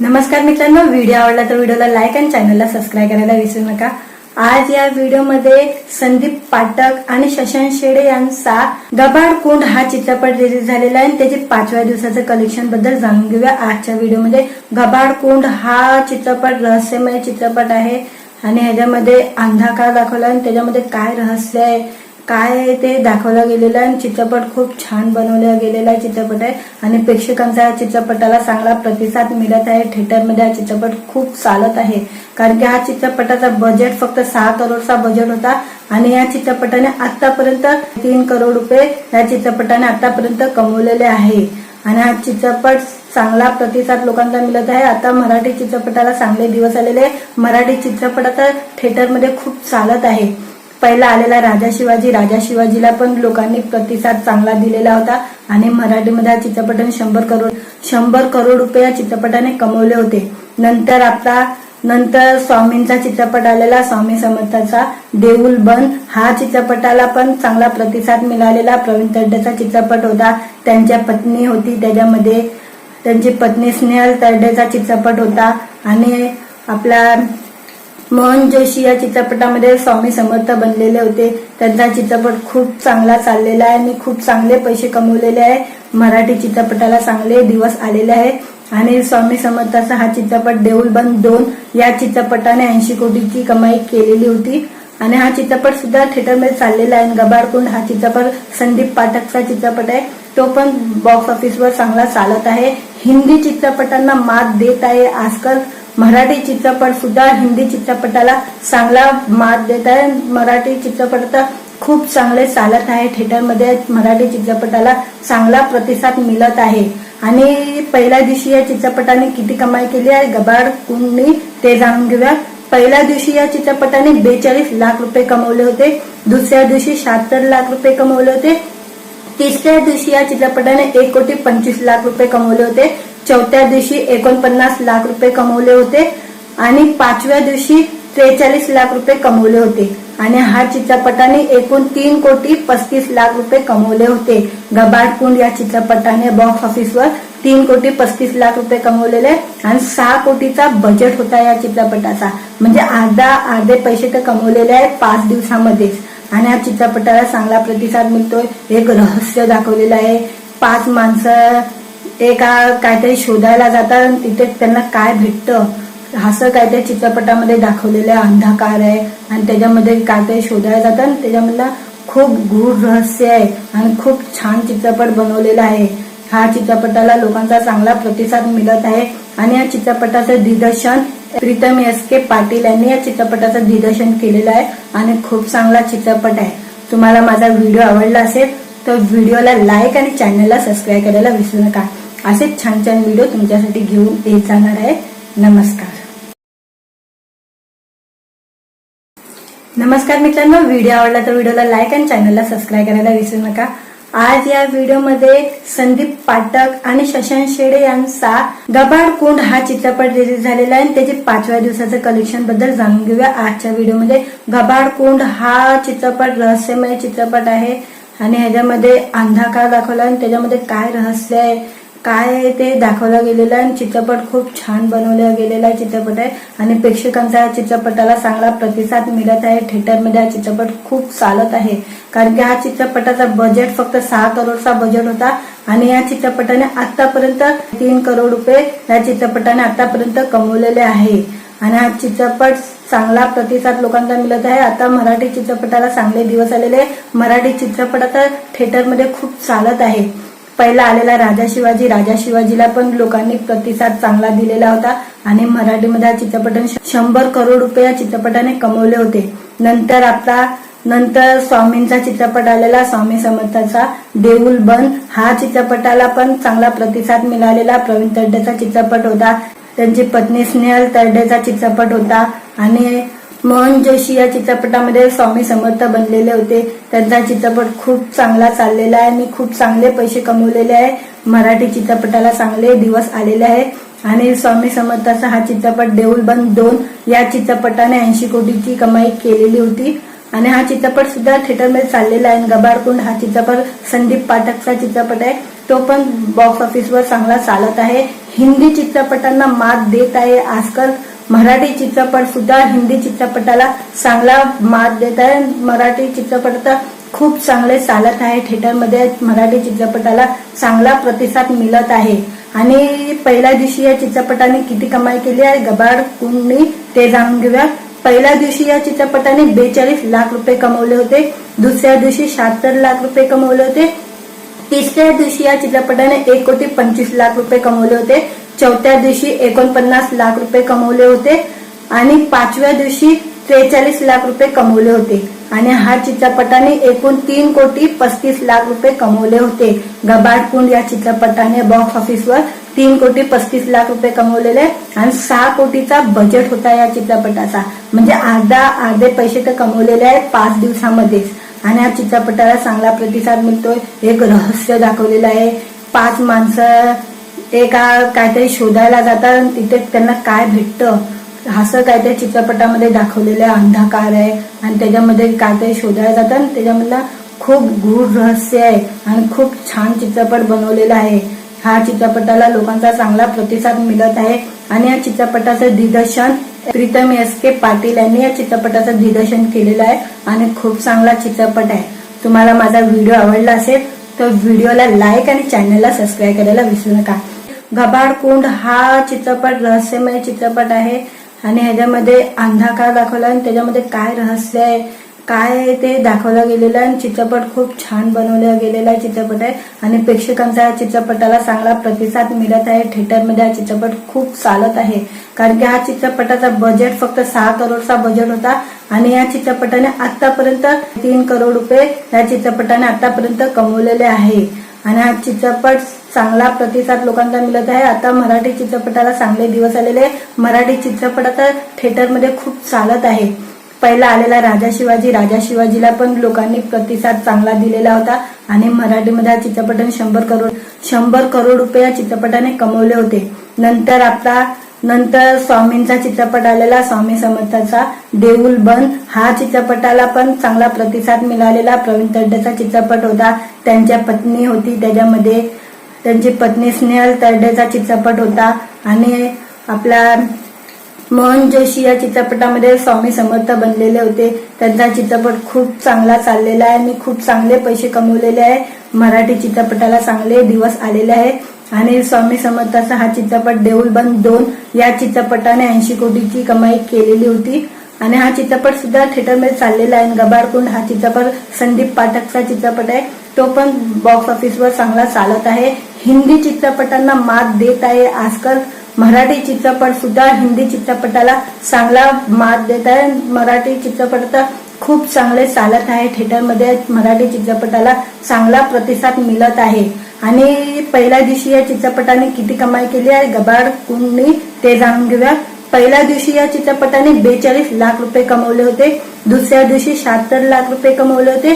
नमस्कार मित्रांनो, व्हिडिओ आवडला तर व्हिडिओला लाईक आणि चॅनलला सबस्क्राईब करायला विसरू नका। आज या व्हिडिओमध्ये संदीप पाठक आणि शशांक शेडे यांचा गबाड कुंड हा चित्रपट रिलीज झालेला आहे आणि त्याचे 5व्या दिवसाचं कलेक्शन बद्दल जाणून घेऊया आजच्या व्हिडिओमध्ये। गबाड कुंड हा चित्रपट रहस्यमय चित्रपट आहे आणि ह्याच्यामध्ये अंधकार दाखवला आणि त्याच्यामध्ये काय रहस्य आहे काय ते दाखवलं गेलेलं आहे। चित्रपट खूप छान बनवला गेलेला चित्रपट आहे आणि प्रेक्षकांचा चित्रपटाला चांगला प्रतिसाद मिळत आहे। थिएटरमध्ये हा चित्रपट खूप चालत आहे कारण की हा चित्रपटाचा बजेट फक्त 6 करोडचा बजेट होता आणि या चित्रपटाने आतापर्यंत 3 करोड रुपये या चित्रपटाने आतापर्यंत कमवलेले आहे आणि हा चित्रपट चांगला प्रतिसाद लोकांना मिळत आहे। आता मराठी चित्रपटाला चांगले दिवस आलेले आहे। मराठी चित्रपट आता थिएटरमध्ये खूप चालत आहे। पहिला आलेला राजा शिवाजीला पण लोकांनी प्रतिसाद चांगला दिलेला होता आणि मराठीमध्ये हा चित्रपटाने 100 करोड रुपये या चित्रपटाने कमवले होते। नंतर स्वामींचा चित्रपट आलेला, स्वामी समर्थाचा देऊळ बंद हा चित्रपटाला पण चांगला प्रतिसाद मिळालेला। प्रवीण तरडेचा चित्रपट होता, त्यांच्या पत्नी होती त्याच्यामध्ये, त्यांची पत्नी स्नेहल तरडेचा चित्रपट होता आणि आपला मोहन जोशी या चित्रपटामध्ये स्वामी समर्थ बनलेले होते। त्यांचा चित्रपट खूप चांगला चाललेला आहे आणि खूप चांगले पैसे कमवलेले आहे। मराठी चित्रपटाला चांगले दिवस आलेले आहे आणि स्वामी समर्थाचा हा चित्रपट देऊळ बंद 2 या चित्रपटाने 80 कोटीची कमाई केलेली होती आणि हा चित्रपट सुद्धा थिएटरमध्ये चाललेला आहे। गबाड कुंड हा चित्रपट संदीप पाठकचा चित्रपट आहे, तो पण बॉक्स ऑफिसवर चांगला चालत आहे। हिंदी चित्रपटांना मात देत आहे आजकाल। मराठी चित्रपट सुद्धा हिंदी चित्रपटाला चांगला मात देत आहे। मराठी चित्रपट खूप चांगले चालत आहे थिएटरमध्ये। मराठी चित्रपटाला चांगला प्रतिसाद मिळत आहे आणि पहिल्या दिवशी या चित्रपटाने किती कमाई केली आहे गबाड कुंडनी ते जाणून घेऊया। पहिल्या दिवशी या चित्रपटाने 42 लाख रुपये कमवले होते, दुसऱ्या दिवशी 76 लाख रुपये कमवले होते, तिसऱ्या दिवशी या चित्रपटाने 1,25,00,000 रुपये कमवले होते, चौथ्या दिवशी 49 लाख रुपये कमवले होते आणि 5व्या दिवशी 43 लाख रुपये कमवले होते आणि हा चित्रपटाने एकूण 3,35,00,000 रुपये कमवले होते। गबाड कुंड या चित्रपटाने बॉक्स ऑफिसवर 3,35,00,000 रुपये कमवलेले आणि 6 कोटीचा बजेट होता या चित्रपटाचा, म्हणजे अर्धे पैसे तर कमवलेले आहेत 5 दिवसामध्येच आणि या चित्रपटाला चांगला प्रतिसाद मिळतोय। एक रहस्य दाखवलेलं आहे, 5 माणसं काहीतरी शोधायला जातात, तिथे त्यांना काय भेटतं असं काहीतरी चित्रपटामध्ये दाखवलेलं आहे। अंधकार आहे आणि त्याच्यामध्ये काहीतरी शोधायला जातात, त्याच्यामधला खूप गूढ रहस्य आहे आणि खूप छान चित्रपट बनवलेला आहे। हा चित्रपटाला लोकांचा चांगला प्रतिसाद मिळत आहे आणि या चित्रपटाचं दिग्दर्शन प्रीतम एस.के. पाटील यांनी या चित्रपटाचं दिग्दर्शन केलेलं आहे आणि खूप चांगला चित्रपट आहे। तुम्हाला माझा व्हिडिओ आवडला असेल तर व्हिडिओला लाईक आणि चॅनलला सबस्क्राईब करायला विसरू नका। असेच छान छान व्हिडिओ तुमच्यासाठी घेऊन येत जाणार आहे। नमस्कार मित्रांनो, व्हिडिओ आवडला तर व्हिडिओला लाईक आणि चॅनलला सबस्क्राईब करायला विसरू नका। आज या व्हिडिओमध्ये संदीप पाठक आणि शशांक शेडे यांचा गबाड कुंड हा चित्रपट रिलीज झालेला आहे आणि त्याचे 5व्या दिवसाचं कलेक्शन बद्दल जाणून घेऊया आजच्या व्हिडिओमध्ये। गबाड कुंड हा चित्रपट रहस्यमय चित्रपट आहे आणि ह्याच्यामध्ये अंधकार दाखवला आणि त्याच्यामध्ये काय रहस्य आहे काय ते दाखवलं गेलेलं आहे। चित्रपट खूप छान बनवला गेलेला चित्रपट आहे आणि प्रेक्षकांचा चित्रपटाला चांगला प्रतिसाद मिळत आहे। थिएटरमध्ये हा चित्रपट खूप चालत आहे कारण की हा चित्रपटाचा बजेट फक्त 6 करोडचा बजेट होता आणि या चित्रपटाने आतापर्यंत 3 करोड रुपये या चित्रपटाने आतापर्यंत कमवलेले आहे आणि हा चित्रपट चांगला प्रतिसाद लोकांना मिळत आहे। आता मराठी चित्रपटाला चांगले दिवस आलेले आहे। मराठी चित्रपट आता थिएटरमध्ये खूप चालत आहे। पहिला आलेला राजा शिवाजीला पण लोकांनी प्रतिसाद चांगला दिलेला होता आणि मराठीमध्ये हा चित्रपटाने 100 करोड रुपये या चित्रपटाने कमवले होते। नंतर स्वामींचा चित्रपट आलेला, स्वामी समर्थाचा देऊळ बंद हा चित्रपटाला पण चांगला प्रतिसाद मिळालेला। प्रवीण तरडेचा चित्रपट होता, त्यांची पत्नी स्नेहल तरडेचा चित्रपट होता आणि मोहन जोशी या चित्रपटामध्ये स्वामी समर्थ बनलेले होते। त्यांचा चित्रपट खूप चांगला चाललेला आहे आणि खूप चांगले पैसे कमवलेले आहे। मराठी चित्रपटाला चांगले दिवस आलेले आहे आणि स्वामी समर्थाचा हा चित्रपट देऊळ बंद 2 या चित्रपटाने 80 कोटीची कमाई केलेली होती आणि हा चित्रपट सुद्धा थिएटरमध्ये चाललेला आहे। गबाड कुंड हा चित्रपट संदीप पाठकचा चित्रपट आहे, तो पण बॉक्स ऑफिसवर चांगला चालत आहे. हिंदी चित्रपटांना मात देत आहे. आजकाल मराठी चित्रपट सुद्धा हिंदी चित्रपटाला चांगला मात देत आहे. मराठी चित्रपट तर खूप चांगले चालत आहे. थिएटरमध्ये मराठी चित्रपटाला चांगला प्रतिसाद मिळत आहे. आणि पहिल्या दिवशी या चित्रपटाने किती कमाई केली आहे गबाड कुंडनी ते जाणून घेऊया. पहिल्या दिवशी या चित्रपटाने 42 लाख रुपये कमवले होते. दुसऱ्या दिवशी 76 लाख रुपये कमवले होते. तिसऱ्या दिवशी या चित्रपटाने 1,25,00,000 रुपये कमवले होते. चौथ्या दिवशी 49 लाख रुपये कमवले होते आणि पाचव्या दिवशी 43 लाख रुपये कमवले होते. आणि हा चित्रपटाने एकूण 3,35,00,000 रुपये कमवले होते. गबाडकुंड या चित्रपटाने बॉक्स ऑफिसवर 3,35,00,000 रुपये कमवलेले आणि 6 कोटीचा बजेट होता या चित्रपटाचा. म्हणजे अर्धे पैसे तर कमवलेले आहेत 5 दिवसामध्येच. आणि या चित्रपटाला चांगला प्रतिसाद मिळतोय. एक रहस्य दाखवलेलं आहे. 5 माणसं काहीतरी शोधायला जातात आणि तिथे त्यांना काय भेटतं असं काहीतरी चित्रपटामध्ये दाखवलेलं आहे. अंधकार आहे आणि त्याच्यामध्ये काहीतरी शोधायला जातात आणि त्याच्यामधला खूप गूढ रहस्य आहे आणि खूप छान चित्रपट बनवलेला आहे. हा चित्रपटाला लोकांचा चांगला प्रतिसाद मिळत आहे. आणि या चित्रपटाचं दिग्दर्शन प्रीतम एस.के. पाटील यांनी या चित्रपटाचं दिग्दर्शन केलेलं आहे आणि खूप चांगला चित्रपट आहे. तुम्हाला माझा व्हिडिओ आवडला असेल तर व्हिडिओला लाईक आणि चॅनलला सबस्क्राईब करायला विसरू नका. गबाडकुंड हा चित्रपट रहस्यमय चित्रपट आहे आणि ह्याच्यामध्ये अंधकार दाखवला आणि त्याच्यामध्ये काय रहस्य आहे काय ते दाखवलं गेलेलं आहे. चित्रपट खूप छान बनवला गेलेला चित्रपट आहे आणि प्रेक्षकांचा या चित्रपटाला चांगला प्रतिसाद मिळत आहे. थिएटरमध्ये हा चित्रपट खूप चालत आहे कारण की हा चित्रपटाचा बजेट फक्त 6 करोडचा बजेट होता आणि या चित्रपटाने आतापर्यंत 3 करोड रुपये या चित्रपटाने आतापर्यंत कमवलेले आहे. आणि हा चित्रपट चांगला प्रतिसाद लोकांना मिळत आहे. आता मराठी चित्रपटाला चांगले दिवस आलेले आहे. मराठी चित्रपट आता थिएटरमध्ये खूप चालत आहे. पहिला आलेला राजा शिवाजीला पण लोकांनी प्रतिसाद चांगला दिलेला होता आणि मराठीमध्ये हा चित्रपटाने 100 करोड रुपये या चित्रपटाने कमवले होते. नंतर स्वामींचा चित्रपट आलेला, स्वामी समर्थाचा देऊल बंद. हा चित्रपटाला पण चांगला प्रतिसाद मिळालेला. प्रवीण तरडेचा चित्रपट होता. त्यांच्या पत्नी होती त्याच्यामध्ये. त्यांची पत्नी स्नेहल तरडेचा चित्रपट होता. आणि आपला मोहन जोशी या चित्रपटामध्ये स्वामी समर्थ बनलेले होते. त्यांचा चित्रपट खूप चांगला चाललेला आहे आणि खूप चांगले पैसे कमवलेले आहे. मराठी चित्रपटाला चांगले दिवस आलेले आहे. आणि स्वामी समर्थाचा हा चित्रपट देऊल बंद 2 या चित्रपटाने 80 कोटीची कमाई केलेली होती. आणि हा चित्रपट सुद्धा थिएटरमध्ये चाललेला आहे. गबाडकुंड हा चित्रपट संदीप पाठकचा चित्रपट आहे. तो पण बॉक्स ऑफिसवर चांगला चालत आहे. हिंदी चित्रपटांना मात देत आहे. आजकाल मराठी चित्रपट सुद्धा हिंदी चित्रपटाला चांगला मात देत आहे. मराठी चित्रपट तर खूप चांगले चालत आहे. थिएटरमध्ये मराठी चित्रपटाला चांगला प्रतिसाद मिळत आहे. आणि पहिल्या दिवशी या चित्रपटाने किती कमाई केली आहे गबाडकुंडनी ते जाणून घेऊया. पहिल्या दिवशी या चित्रपटाने 42 लाख रुपये कमवले होते. दुसऱ्या दिवशी 76 लाख रुपये कमवले होते.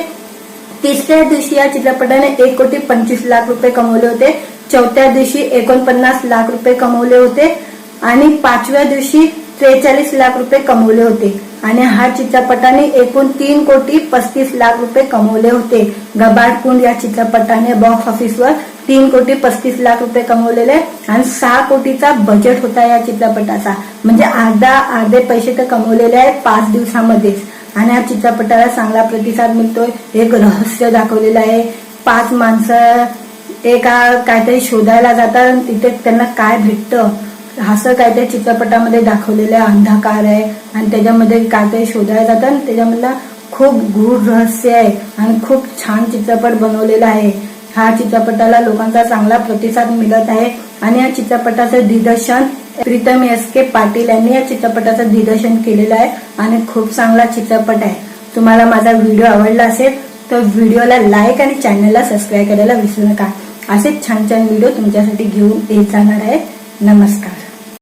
तिसऱ्या दिवशी या चित्रपटाने 1,25,00,000 रुपये कमवले होते. चौथ्या दिवशी 49 लाख रुपये कमवले होते आणि पाचव्या दिवशी 43 लाख रुपये कमवले होते. आणि हा चित्रपटाने एकूण 3,35,00,000 रुपये कमवले होते. गबाडकुंड या चित्रपटाने बॉक्स ऑफिसवर 3,35,00,000 रुपये कमवलेले आणि 6 कोटीचा बजेट होता या चित्रपटाचा. म्हणजे अर्धे पैसे तर कमवलेले आहेत 5 दिवसामध्येच. आणि या चित्रपटाला चांगला प्रतिसाद मिळतोय. एक रहस्य दाखवलेलं आहे. 5 माणसं काहीतरी शोधायला जातात आणि तिथे त्यांना काय भेटतं असं काहीतरी चित्रपटामध्ये दाखवलेलं आहे. अंधकार आहे आणि त्याच्यामध्ये काहीतरी शोधायला जातात आणि त्याच्यामधला खूप गूढ रहस्य आहे आणि खूप छान चित्रपट बनवलेला आहे. हा चित्रपटाला लोकांचा चांगला प्रतिसाद मिळत आहे. आणि या चित्रपटाचं दिग्दर्शन प्रीतम एस.के. पाटील यांनी या चित्रपटाचं दिग्दर्शन केलेलं आहे आणि खूप चांगला चित्रपट आहे. तुम्हाला माझा व्हिडिओ आवडला असेल तर व्हिडिओला लाईक आणि चॅनलला सबस्क्राईब करायला विसरू नका. असेच छान छान व्हिडिओ तुमच्यासाठी घेऊन येत जाणार आहे. नमस्कार.